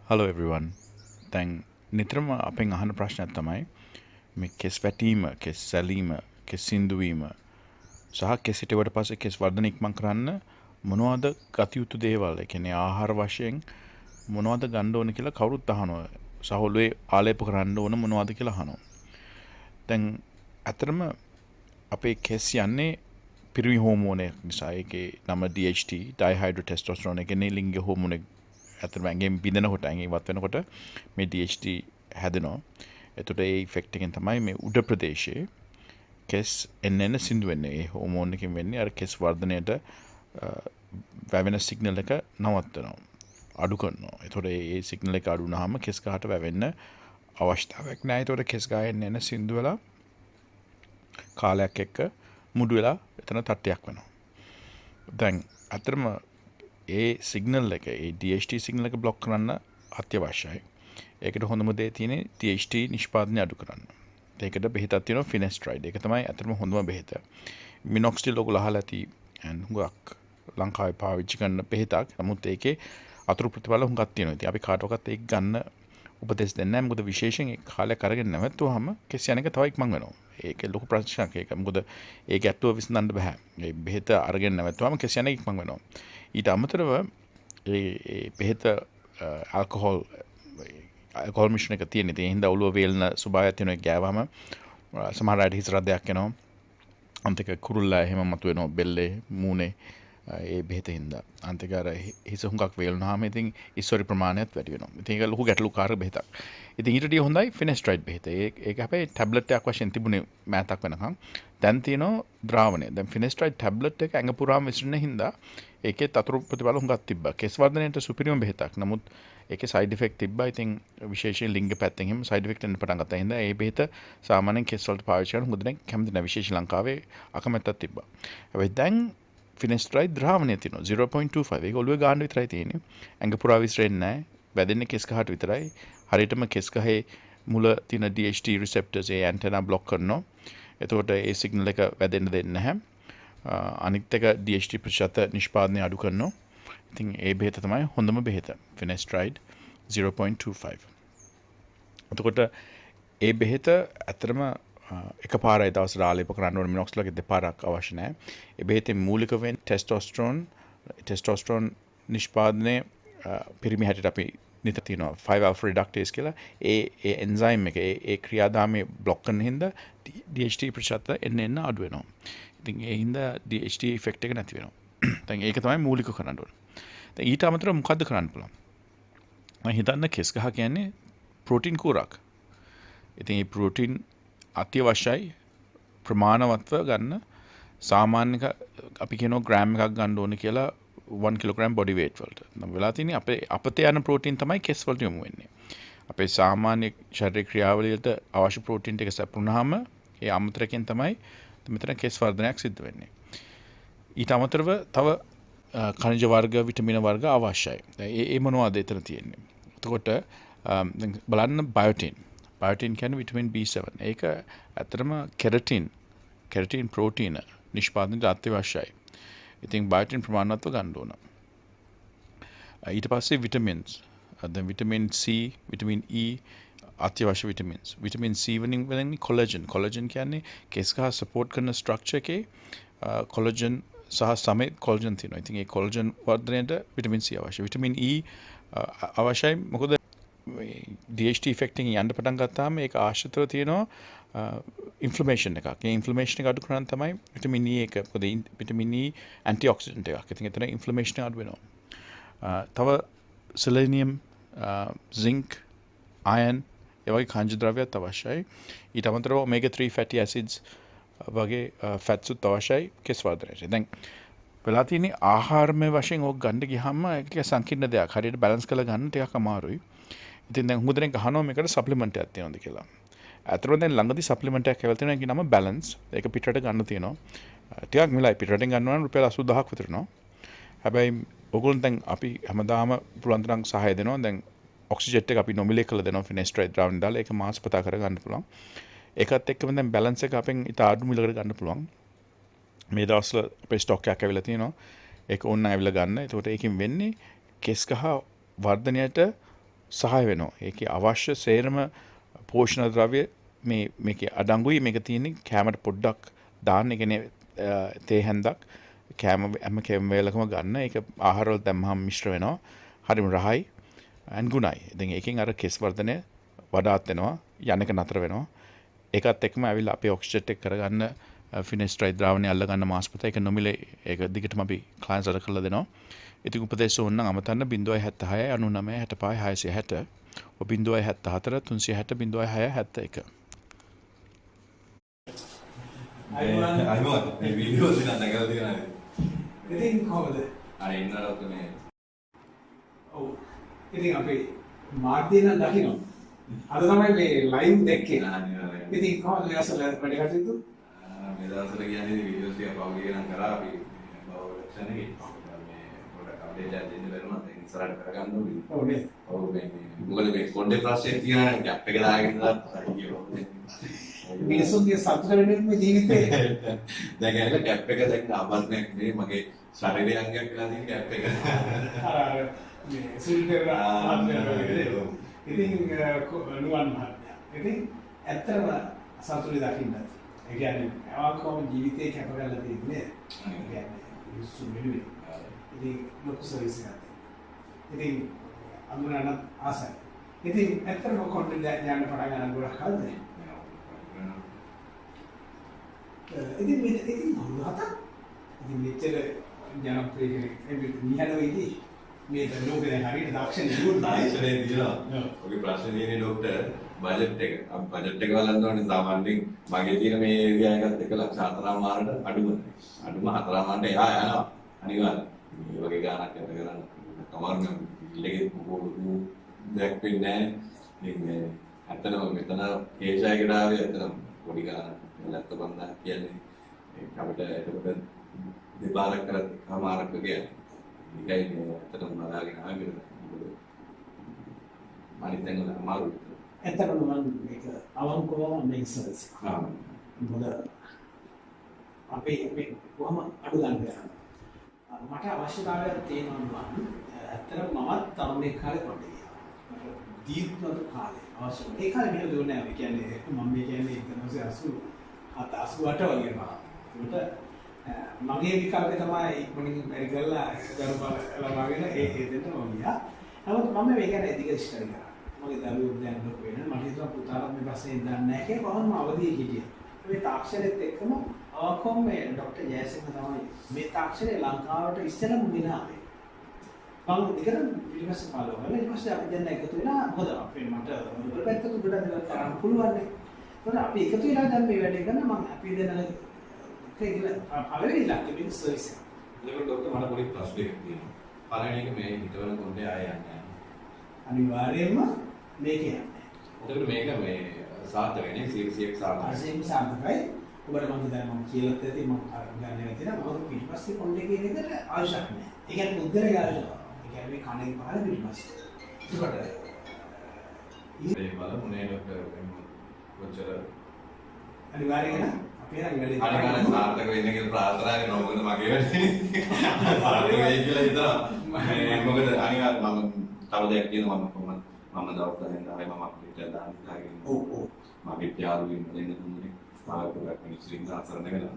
Hello everyone. දැන් නිතරම අපෙන් අහන ප්‍රශ්නයක් තමයි මේ කෙස් වැටීම, කෙස් සැලීම, කෙස් සිඳු වීම සහ කෙස් හිටුවට පස්සේ කෙස් වර්ධන ඉක්මන් කරන්න මොනවද ගත යුතු දේවල්? ඒ කියන්නේ ආහාර වශයෙන් මොනවද ගන්න ඕන කියලා කවුරුත් අහනවා. සහෝලුවේ ආලේප කරන්න ඕන මොනවද කියලා අහනවා. දැන් අතරම අපේ කෙස් යන්නේ පිරිමි හෝමෝනයක් නිසා. ඒකේ නම DHT, ඩයිහයිඩ්‍රෝටෙස්ටෝස්ටෙරෝන්. ඒ කියන්නේ ලිංග හෝමෝනයක්. ඇත්තටම ඇඟෙන් බිඳෙනකොට ඇඟේ ඉවත් වෙනකොට මේ DHT හැදෙනවා. එතකොට ඒ ඉෆෙක්ට් එකෙන් තමයි මේ උඩ ප්‍රදේශයේ කෙස් එන්න සිඳු වෙන්නේ. ඒ හෝමෝන් එකෙන් වෙන්නේ අර කෙස් වර්ධනයට වැවෙන සිග්නල් එක නවත්තනවා. අඩු කරනවා. එතකොට ඒ සිග්නල් එක අඩු වුනහම කෙස් ගහට වැවෙන්න අවශ්‍යතාවයක් නැහැ. එතකොට කෙස් ගහෙන් එන සිඳු වෙලා කාලයක් එක්ක මුඩු වෙලා එතන තට්ටයක් වෙනවා. දැන් අතරම ඒ සිග්නල් එක ඒ DHT සිග්නල් එක බ්ලොක් කරන්න අත්‍යවශ්‍යයි. ඒකට හොඳම දේ තියෙන්නේ DHT නිෂ්පාදනය අඩු කරන්න. ඒකට බෙහෙතක් තියෙනවා Finasteride. ඒක තමයි අතරම හොඳම බෙහෙත. මිනොක්සිඩිල් ඔයගොල්ලෝ අහලා ඇති හුඟක් ලංකාවේ පාවිච්චි කරන බෙහෙතක්. නමුත් ඒකේ අතුරු ප්‍රතිඵල හුඟක් තියෙනවා. ඉතින් අපි කාටවත් ඒක ගන්න උපදෙස් දෙන්නේ නැහැ. මොකද විශේෂයෙන් ඒ කාලයක් අරගෙන නැවතුවාම කෙස් යන එක තව ඉක්මන් වෙනවා. ඒක ලොකු ප්‍රශ්නයක් ඒක. මොකද ඒ ගැට්ටුව විසඳන්න බෑ. මේ බෙහෙත අරගෙන නැවතුවාම කෙස් යන එක ඉක්මන් වෙනවා. ඊට අමතරව ඒ බෙහෙත ඇල්කොහොල් මිශ්‍රණ එක තියෙන. ඉතින් ඒ හින්දා ඔළුව වේලන ස්වභාවයක් තියෙනවා. ඒක ගෑවම සමහර අයට හිස රදයක් එනවා. අන්තික කුරුල්ලා එහෙම මතුවෙනවා බෙල්ලේ මූණේ ඒ බෙහෙත හින්දා. අන්තික අර හිස හුඟක් වේලුනහම ඉතින් ඉස්සරි ප්‍රමාණයත් වැඩි වෙනවා. ඉතින් ඒක ලොකු ගැටලුකාරක බෙහෙතක්. ඉතින් ඊට වඩා හොඳයි Finasteride බෙහෙත. ඒක හැබැයි ටැබ්ලට් එකක් වශයෙන් තිබුණේ මෑතක් වෙනකන්. දැන් තියෙනවා ද්‍රාවණය. දැන් Finasteride ටැබ්ලට් එක ඇඟ පුරාම විසිරෙන හින්දා ඒකේ අතුරු ප්‍රතිඵල හුඟක් තිබ්බා. කෙස් වර්ධනයට සුපිරිම බෙහෙතක්. නමුත් ඒකේ සයිඩ් ඉෆෙක්ට් තිබ්බා. ඉතින් විශේෂයෙන් ලිංග පැත්තෙන් එහෙම සයිඩ් ඉෆෙක්ට් එන්න පටන් ගත්තා. හින්දා ඒ බෙහෙත සාමාන්‍යයෙන් කෙස් වලට පාවිච්චි කරන හොඳ නැහැ. කැමති නැහැ. විශේෂ ලංකාවේ අකමැත්තක් තිබ්බා. හැබැයි දැන් Finasteride ද්‍රාවණය තියෙනවා 0.25. ඒක ඔළුවේ ගන්න විතරයි තියෙන්නේ. ඇඟ පුරා විසිරෙන්නේ නැහැ. වැදෙන්නේ කෙස් ගහට විතරයි. හරියටම කෙස් ගහේ මුල තියෙන DHT receptors ඒ ඇන්ටෙනා බ්ලොක් කරනවා. එතකොට ඒ සිග්නල් එක වැදෙන්න දෙන්නේ නැහැ. අනිත් එක DHT ප්‍රතිශත නිෂ්පාදනය අඩු කරනවා. ඉතින් ඒ බෙහෙත තමයි හොඳම බෙහෙත. Finasteride 0.25. එතකොට ඒ බෙහෙත ඇත්තටම එකපාරයි දවසට ආලේප කරන්න ඕනේ. මිනොක්සිඩිල් දෙපාරක් අවශ්‍ය නැහැ. ඒ බෙහෙතේ මූලික වෙන්නේ ටෙස්ටෝස්ටෙරෝන් නිෂ්පාදනය පිරිමි හැටියට අපි නිතර තියෙනවා 5 alpha reductase කියලා. ඒ එන්සයිම් එක ඒ ක්‍රියාදාමයේ බ්ලොක් කරන හින්දා DHT ප්‍රතිශත එන්න අඩු වෙනවා. ඉතින් ඒ හින්දා DHT ඉෆෙක්ට් එක නැති වෙනවා. දැන් ඒක තමයි මූලික කරන්න ඕනේ. දැන් ඊට අමතරව මොකද්ද කරන්න පුළුවන්? මම හිතන්නේ කෙස් ගහ කියන්නේ ප්‍රෝටීන් කූරක්. ඉතින් මේ ප්‍රෝටීන් අත්‍යවශ්‍යයි ප්‍රමාණවත්ව ගන්න. සාමාන්‍ය අපි කියනවා ග්‍රෑම් එකක් ගන්න ඕනේ කියලා 1 කිලෝග්‍රෑම් බොඩි වේට් වලට. නම් වෙලා තියෙන්නේ අපතේ යන ප්‍රෝටීන් තමයි කෙස් වලට යොමු වෙන්නේ. අපේ සාමාන්‍ය ශරීර ක්‍රියාවලියට අවශ්‍ය ප්‍රෝටීන් ටික සැපුණාම ඒ අමතරකෙන් තමයි මෙතන කෙස් වර්ධනයක් සිද්ධ වෙන්නේ. ඊට අමතරව තව khනිජ වර්ග, විටමින වර්ග අවශ්‍යයි. ඒ මොනවද එතන තියෙන්නේ? එතකොට බලන්න බයොටින්. බයොටින් කියන්නේ විටමින් B7. ඒක ඇත්තටම කෙරටින් ප්‍රෝටීන නිෂ්පාදනයට අත්‍යවශ්‍යයි. ඉතින් බයොටින් ප්‍රමාණවත්ව ගන්න ඕන. ඊට පස්සේ විටමින්ස්. දැන් විටමින් C, විටමින් E අත්‍යවශ්‍ය විටමින්ස්. විටමින් C වලින් වෙන්නේ කොලජන්. කොලජන් කියන්නේ කෙස් ගහ සපෝට් කරන ස්ට්‍රක්චර් එකේ කොලජන් සහ සමේ කොලජන් තියෙනවා. ඉතින් ඒ කොලජන් වර්ධනයට විටමින් C අවශ්‍යයි. විටමින් E අවශ්‍යයි. මොකද DHT ඉෆෙක්ට් එකෙන් යන්න පටන් ගත්තාම ඒක ආශ්‍රිතව තියෙනවා ඉන්ෆ්ලමේෂන් එකක්. ඒ ඉන්ෆ්ලමේෂන් එක අඩු කරන්න තමයි විටමින් E එක. මොකද විටමින් E ඇන්ටිඔක්සිඩන්ට් එකක්. ඉතින් එතන ඉන්ෆ්ලමේෂන් අඩු වෙනවා. තව සෙලෙනියම්, සින්ක්, අයර්න් ඒ වගේ khනිජ ද්‍රව්‍යත් අවශ්‍යයි. ඊට අමතරව ඔමේගා 3 ෆැටි ඇසිඩ්ස් වගේ ෆැට්ස් උත් අවශ්‍යයි කෙස් වර්ධනයට. දැන් වෙලා තියෙන්නේ ආහාරමය වශයෙන් ඕක ගන්න ගියාම ඒක ටික සංකීර්ණ දෙයක්. හරියට බැලන්ස් කරලා ගන්න ටිකක් අමාරුයි. ඉතින් දැන් හුඟ දෙනෙක් අහනවා මේකට සප්ලිමන්ට් එකක් තියෙනවද කියලා. ඇත්තටම දැන් ළඟදී සප්ලිමන්ට් එකක් ඇවිල්ලා තියෙනවා. ඒකේ නම බැලන්ස්. ඒක පිටරට ගන්න තියෙනවා. ටිකක් මිලයි. පිටරටින් ගන්නවා නම් රුපියල් 80000ක් විතර වෙනවා. හැබැයි ඔයගොල්ලෝ දැන් අපි හැමදාම පුළුවන් තරම් සහාය දෙනවා. දැන් ඔක්සිජෙට් එක අපි නොමිලේ කරලා දෙනවා Finasteride ද්‍රාවණය දාලා. ඒක මාස පතා කර ගන්න පුළුවන්. ඒකත් එක්කම දැන් බැලන්ස් එක අපෙන් ඉත අඩු මිලකට ගන්න පුළුවන්. මේ දවස්වල අපේ ස්ටොක් එකක් ඇවිල්ලා තියෙනවා. ඒක ඕන්න ඇවිල්ලා ගන්න. ඒකට ඒකෙන් වෙන්නේ කෙස් ගහ වර්ධනයට සහාය වෙනවා. ඒකේ අවශ්‍ය සේරම පෝෂණ ද්‍රව්‍ය මේකේ අඩංගුයි. මේක තියෙන්නේ කැමරට පොඩ්ඩක් දාන්න. ඒ කියන්නේ තේ හැන්දක් හැම කැම වේලකම ගන්න. ඒක ආහාරවල දැම්මහම මිශ්‍ර වෙනවා. හරිම රහයි and ගුණයි. ඉතින් ඒකෙන් අර කෙස් වර්ධනය වඩාත් වෙනවා. යන එක නතර වෙනවා. ඒකත් එක්කම ඇවිල්ලා අපේ ඔක්සිජට් එක කරගන්න ෆිනෙස්ට්‍රයිඩ් ද්‍රාවණය අල්ල ගන්න මාස්පත ඒක නොමිලේ ඒක දිගටම අපි ක්ලයන්ට්ස් අර කරලා දෙනවා. ඉතින් උපදේශ ඕන නම් අමතන්න 076 99 65 660 074 360 0671 අයිබෝන් මේ වීඩියෝ එක නැගලා තියෙනවා. ඉතින් කොහොමද? අර ඉන්නකොට මේ ඔව්. ඉතින් අපි මාධ්‍ය නම් දකින්න. අද තමයි මේ ලයිව් දැක්කේ. ඉතින් කොහොමද ඇසල වැඩ කටයුතු? මේ දවස්වල කියන්නේ වීඩියෝස් ටික පවුගේ නම් කරා අපි බව ලක්ෂණ එකේ මේ පොඩක් අප්ඩේට් එකක් දෙන්න බැරුණා ඒක ඉස්සරහට කරගන්න ඕනේ. ඔව් නේ. ඔව් මේ මොකද මේ පොඩ්ඩේ ප්‍රශ්නේ තියෙනවා ගැප් එක දාගෙන ඉඳලා අයියෝ. මිනිස්සුන්ගේ සතුට වෙනුවෙන් මේ ජීවිතේ දැන් ඇවිල්ලා ගැප් එක දැන් ආපස්මයක් නේ මගේ ශරීරය අංගයක් කියලා තියෙන ගැප් එක. අර මේ සිල්වර් ඉතින් නුවන් මහත්මයා. ඉතින් ඇත්තටම සතුටුයි දකින්නත්. ඒ කියන්නේ අවකම ජීවිතේ කැප කරලා තියෙන්නේ. ඒ කියන්නේ මිනිස්සු වෙනුවෙන්. ඉතින් ලොකු සර්විස් එකක්. ඉතින් අඳුරන ආසයි. ඉතින් ඇත්තටම කොන්ඩේ යන්න පටන් ගන්න ගොඩක් කල්ද? ඉතින් මොනවද? ඉතින් මෙච්චර ජනප්‍රිය කෙනෙක් නිහඬවෙදී මේ ලෝකේ හරියට දාක්ෂණය දාක්ෂණය දිනවා. ඔගේ ප්‍රශ්නේ තියෙන්නේ ડોක්ටර් බජට් එක. අපි බජට් එක බලන්න ඕනේ සාමාන්‍යයෙන් මගේ තියෙන මේ ඒරියා එකත් 1,04,000ට අඩුම 4,000ට එහා යනවා. අනිවාර්යයෙන්. මේ වගේ ගාණක් ඇත කරන්න. කමරම ඉල්ලගේ පොකෝ දෙයක් වෙන්නේ නැහැ. ඉතින් ඇත්තටම මෙතන හේෂයකට ආවේ ඇත්තටම පොඩි ගාණක්. ලැප්ටොප් බන්දා කියන්නේ ඒක අපිට එතකොට දෙපාරක් කරත් කමාරක් කියන්නේ. ඒකයි මේ ඇත්තටම බලාගෙන ආවේ. අනිත් එක අමාරුයි. ඇත්තටම මම මේක අවංකවම මේක සර්විස්. මොකද අපේ කොහොම අඩු ගන්න මට අවශ්‍යතාවයක් තියෙනවා නම් ඇත්තටම මමත් තම මේ කාලේ පොඩ්ඩක් ගියා. දීර්ඝ කාලේ අවශ්‍ය. ඒ කාලේ මෙහෙම දුන්නේ නැහැ. ඒ කියන්නේ මම මේ කියන්නේ 1980 88 වගේ මම. ඒකට මගේ විකල්පය තමයි ඉක්මනින් බැරි කරලා දරුවා ලබාගෙන ඒ දෙන්න ඕනියා. නමුත් මම මේක ගැන දිගට ස්ටඩි කරා. මගේ දරුවෝ දැන් ලොකු වෙනවා. මට හිතුවා පුතාලා මේ පස්සේ ඉඳන් නැහැ කියලා කොහොමද අවදියේ හිටියේ. මේ තාක්ෂණයත් එක්කම අවකොම් මේ ડોક્ટર ජයසිංහ තමයි මේ තාක්ෂණය ලංකාවට ඉස්සෙල්ලාම ගෙනාවේ. මම දිගට ඊළඟට පාලෝ කරලා ඊට පස්සේ අපි දැන් එකතු වෙලා මොකද අපේ මට මුල් පැත්තට ගොඩක් දේවල් කරන්න පුළුවන් නේ. ඒකට අපි එකතු වෙලා දැන් මේ වැඩේ කරන මම අපි දෙන කියලා පළවෙනි ඉලක්කෙ මේ සර්විස් එක. ඒකට ડોක්ටර් මට පොඩි ප්‍රශ්නයක් තියෙනවා. පළවෙනි එක මේ හිතවල කොණ්ඩේ ආය යන්නේ. අනිවාර්යයෙන්ම මේක යන්නේ. ඒකට මේක මේ සාර්ථක වෙන්නේ CCX සාර්ථකයි. CCX සාර්ථකයි. ඔබට මම දැන් මම කියලා තියෙති මම ගන්න තියෙනවා මොකද පිටිපස්සේ කොණ්ඩේ කියන එකට අවශ්‍යක් නැහැ. ඒ කියන්නේ උද්දරය අවශ්‍යයි. ඒ කියන්නේ මේ කණේ පහළ පිටිපස්සේ. ඒකට මේ බලමුනේ ડોක්ටර් කොච්චර අනිවාර්යයෙන් අපේ රංගලේ අනිවාර්යෙන් සාර්ථක වෙන්න කියලා ප්‍රාර්ථනා කරනවා. මොකද මගේ වැඩේ සාර්ථක වෙයි කියලා හිතනවා. මොකද අනිවාර්යෙන් මම තව දෙයක් කියනවා මම දවස් 10න් ආයේ මම අපිට දාන්න දාගෙන මගේ යාළුවෙන් දෙන්න දුන්නේ පාරකට මිනිස්සුන් අසරණ වෙනවා.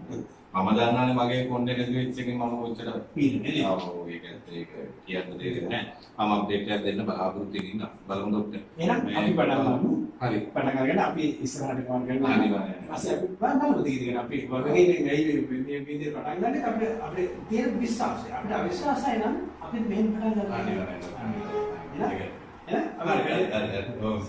මම දන්නානේ මගේ කොණ්ඩේ නැති වෙච්ච එකෙන් මම කොච්චර පීන්නේ. ඔව් ඒක කියන්න දෙයක් නැහැ. මම අප්ඩේට් එකක් දෙන්න බලාපොරොත්තු වෙනවා. බලමු ડોක්ටර්. එහෙනම් අපි පටන් ගමු. හරි. පටන් අරගෙන අපි ඉස්සරහට ගමන් කරනවා. අනිවාර්යයෙන්. ඊපස්සේ අපි බලමු දිගට අපි වගකීම් ඇයි මේ විදිහට පටන් ගන්න අපිට තියෙන විශ්වාසය. අපිට අවිශ්වාසයි නම් අපි මෙහෙම පටන් ගන්නවා. අනිවාර්යයෙන්. එහෙනම් ඔව්.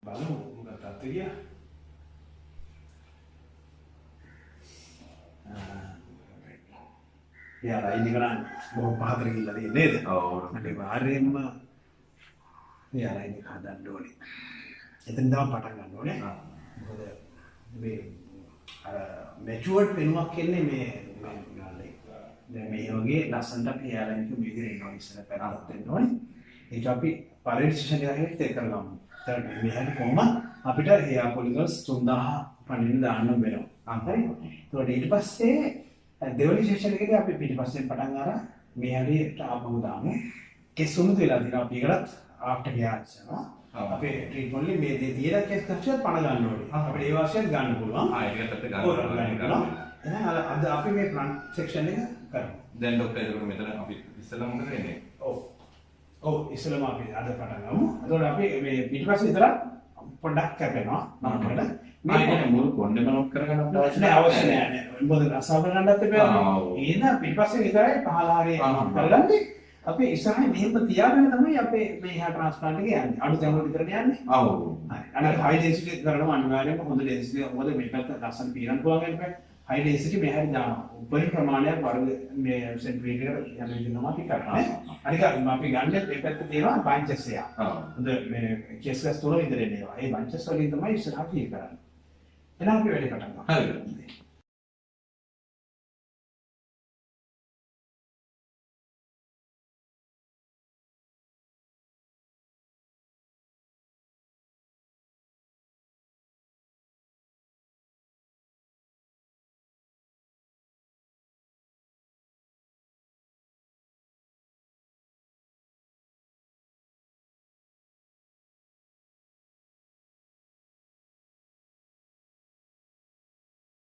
බලමු මොකක්ද අත්තිය. යාලා ඉන්නේ කරන්නේ බොහොම පහතට ගිහිල්ලා තියෙන්නේ නේද? ඔව්. අනිවාර්යයෙන්ම යාලා ඉන්නේ හදන්න ඕනේ. එතන තමයි පටන් ගන්න ඕනේ. මොකද මේ අර මැචුවර්ඩ් පෙනුමක් එන්නේ මේ නාලේ. දැන් මේ වගේ ලස්සනට අපි එයාලයින් මිදිරේ ඉන්නවා ඉස්සර පැත්තට දෙන්න ඕනේ. ඒක අපි පළවෙනි සෙෂන් එකේ තේක කරගමු. ඒතර මේ හැටි කොහොම අපිට හේයා පොලිකල්ස් 3000 පණින්න දාන්න වෙනවා. හරි. ඒකට ඊට පස්සේ දෙවෙනි සෙෂන් එකේදී අපි පිටිපස්සෙන් පටන් අරන් මේ හැටියට ආපහු දාමු. කෙස් උණු වෙලා දිනවා අපි ඒකත් ආෆ්ටර් ගියාච්චනවා. අපේ ට්‍රීට්මන්ට් මේ දේ තියෙන කෙස් කච්චියත් පණ ගන්න ඕනේ. අපිට ඒ වාසියත් ගන්න පුළුවන්. ඒකත් අපිට ගන්න පුළුවන්. එහෙනම් අද අපි මේ ෆ්‍රන්ට් සෙක්ෂන් එක කරමු. දැන් ડોක්ටර් ඒක මෙතන අපි ඉස්සෙල්ලා මොකද වෙන්නේ? ඔව් ඉස්සෙල්ලාම අපි අද පටන් ගමු. එතකොට අපි මේ පිටිපස්සේ විතර පොඩ්ඩක් කැපෙනවා. නමකට මේක මුළු කොණ්ඩේම ලොක් කරගන්න අවශ්‍ය නැහැ අවශ්‍ය නැහැ. මොකද අසාව ගන්නත් එපා. එහෙනම් පිටිපස්සේ විතරයි පහළ හරිය කරගන්නේ. අපි ඉස්සරහින් මෙහෙම තියාගෙන තමයි අපේ මේ හා ට්‍රාන්ස්ප්ලාන්ට් එක යන්නේ. අඩු තැන් වල විතරනේ යන්නේ. ඔව්. හරි. අනිත් හයි ඩෙන්සිටි කරනවා අනිවාර්යයෙන්ම හොඳ ඩෙන්සිටි මොකද මේකත් ලස්සන පීරන් පුළුවන් වෙනවා. හයි ඩෙන්සිටි මේ හැරි දානවා. උපරිම ප්‍රමාණයක් වර්ග මේ සෙන්ටිමීටර යන විදිහම අපි කරනවා. අනික අපි ගන්න මේ පැත්තේ තියෙනවා බන්චස් එක. හොඳ මේ කෙස්ලස් තුන විතර එනවා. ඒ බන්චස් වලින් තමයි ඉස්සරහට කරන්නේ. එහෙනම් අපි වැඩි පටන් ගමු. හරි.